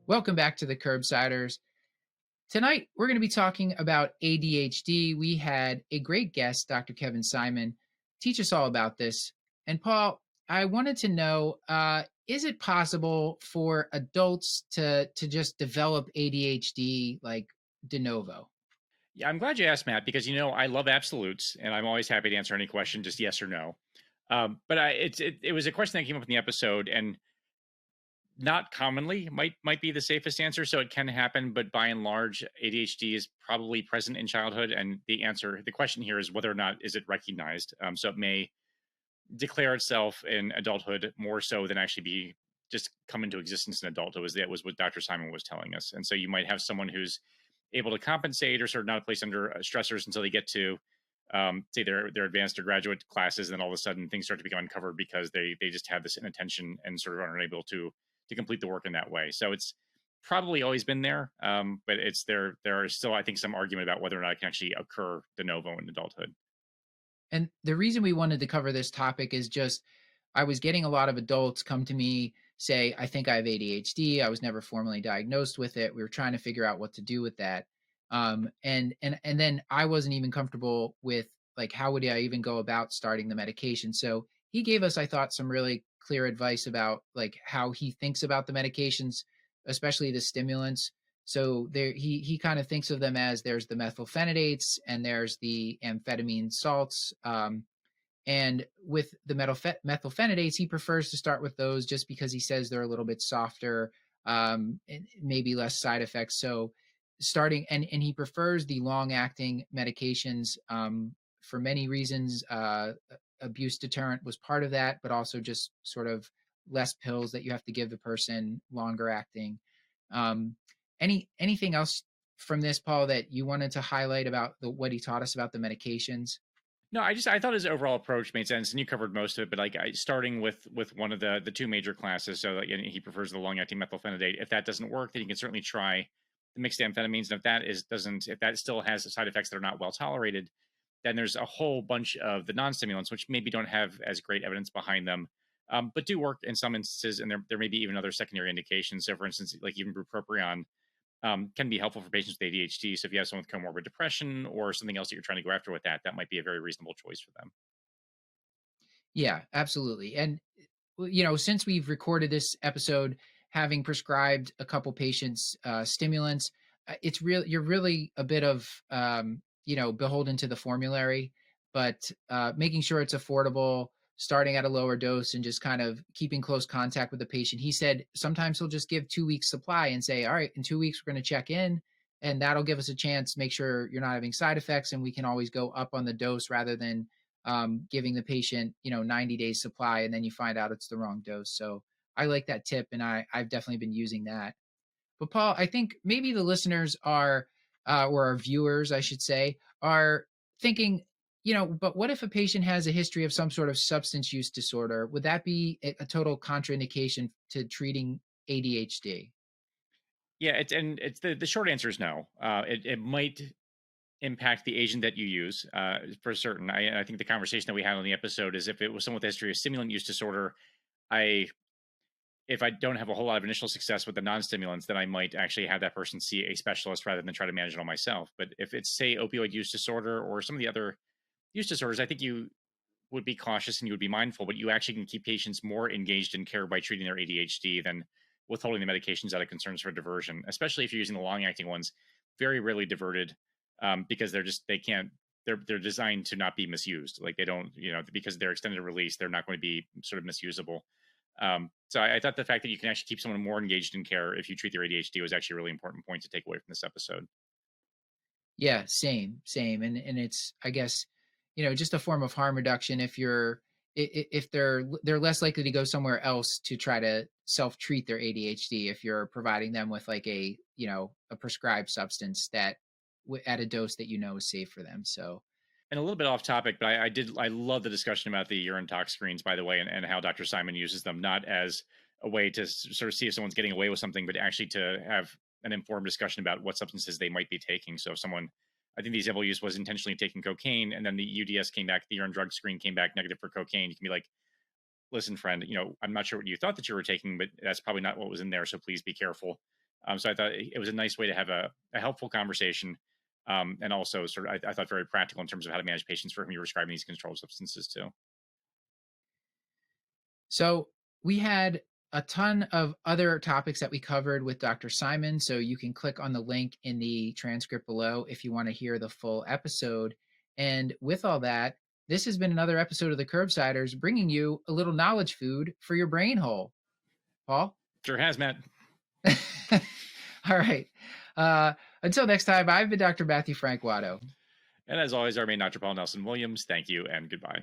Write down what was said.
Welcome back to the Curbsiders. Tonight, we're going to be talking about ADHD. We had a great guest, Dr. Kevin Simon, teach us all about this. And Paul, I wanted to know, is it possible for adults to just develop ADHD like de novo? Yeah, I'm glad you asked, Matt, because I love absolutes, and I'm always happy to answer any question, just yes or no. But it was a question that came up in the episode, and not commonly might be the safest answer. So it can happen, but by and large, ADHD is probably present in childhood, and the question here is whether or not is it recognized. So it may declare itself in adulthood more so than actually be just come into existence in adulthood. That was what Dr. Simon was telling us. And so you might have someone who's able to compensate or sort of not placed under stressors until they get to say their advanced or graduate classes, and then all of a sudden things start to become uncovered because they just have this inattention and sort of are unable to complete the work in that way. So it's probably always been there, but it's there are still, I think, some argument about whether or not it can actually occur de novo in adulthood. And the reason we wanted to cover this topic is just I was getting a lot of adults come to me say, I think I have ADHD. I was never formally diagnosed with it. We were trying to figure out what to do with that. And then I wasn't even comfortable with like how would I even go about starting the medication. So he gave us, I thought, some really clear advice about like how he thinks about the medications, especially the stimulants. So there he kind of thinks of them as there's the methylphenidates and there's the amphetamine salts. And with the methylphenidates, he prefers to start with those just because he says they're a little bit softer, and maybe less side effects. So starting and he prefers the long acting medications for many reasons. Abuse deterrent was part of that, but also just sort of less pills that you have to give the person, longer acting. Um, anything else from this, Paul, that you wanted to highlight about what he taught us about the medications? No, I thought his overall approach made sense, and you covered most of it. But like starting with one of the two major classes, so like, and he prefers the long acting methylphenidate. If that doesn't work, then you can certainly try the mixed amphetamines. And if that still has side effects that are not well tolerated, then there's a whole bunch of the non-stimulants which maybe don't have as great evidence behind them, but do work in some instances, and there may be even other secondary indications. So, for instance, like even bupropion can be helpful for patients with ADHD. So if you have someone with comorbid depression or something else that you're trying to go after with that, that might be a very reasonable choice for them. Yeah, absolutely. And since we've recorded this episode, having prescribed a couple patients stimulants, it's real. You're really a bit of beholden to the formulary, but making sure it's affordable, starting at a lower dose, and just kind of keeping close contact with the patient. He said sometimes he'll just give 2 weeks supply and say, "All right, in 2 weeks we're going to check in." And that'll give us a chance, make sure you're not having side effects, and we can always go up on the dose rather than giving the patient 90 days supply and then you find out it's the wrong dose. So I like that tip, and I've definitely been using that. But Paul, I think maybe the listeners are or our viewers I should say are thinking, but what if a patient has a history of some sort of substance use disorder? Would that be a total contraindication to treating ADHD? Yeah, it's the short answer is no. It might impact the agent that you use for certain. I think the conversation that we had on the episode is if it was someone with a history of stimulant use disorder, I if I don't have a whole lot of initial success with the non-stimulants, then I might actually have that person see a specialist rather than try to manage it on myself. But if it's say opioid use disorder or some of the other use disorders, I think you would be cautious and you would be mindful, but you actually can keep patients more engaged in care by treating their ADHD than withholding the medications out of concerns for diversion, especially if you're using the long acting ones, very rarely diverted because they can't, they're designed to not be misused. Like they don't, because they're extended release, they're not going to be sort of misusable. So I thought the fact that you can actually keep someone more engaged in care if you treat their ADHD was actually a really important point to take away from this episode. Yeah, same. And it's, I guess, just a form of harm reduction if if they're less likely to go somewhere else to try to self-treat their ADHD if you're providing them with like a prescribed substance that at a dose that is safe for them. So, And a little bit off topic, but I love the discussion about the urine tox screens, by the way, and how Dr. Simon uses them, not as a way to sort of see if someone's getting away with something, but actually to have an informed discussion about what substances they might be taking. So if someone, I think the example used was intentionally taking cocaine, and then the UDS came back, the urine drug screen came back negative for cocaine. You can be like, listen, friend, I'm not sure what you thought that you were taking, but that's probably not what was in there. So please be careful. So I thought it was a nice way to have a helpful conversation, and also sort of I thought very practical in terms of how to manage patients for whom you're prescribing these controlled substances too. So we had a ton of other topics that we covered with Dr. Simon. So you can click on the link in the transcript below if you want to hear the full episode. And with all that, this has been another episode of the Curbsiders, bringing you a little knowledge food for your brain hole. Paul? Sure has, Matt. All right. Until next time, I've been Dr. Matthew Frank Watto. And as always, our main Dr. Paul Nelson Williams. Thank you and goodbye.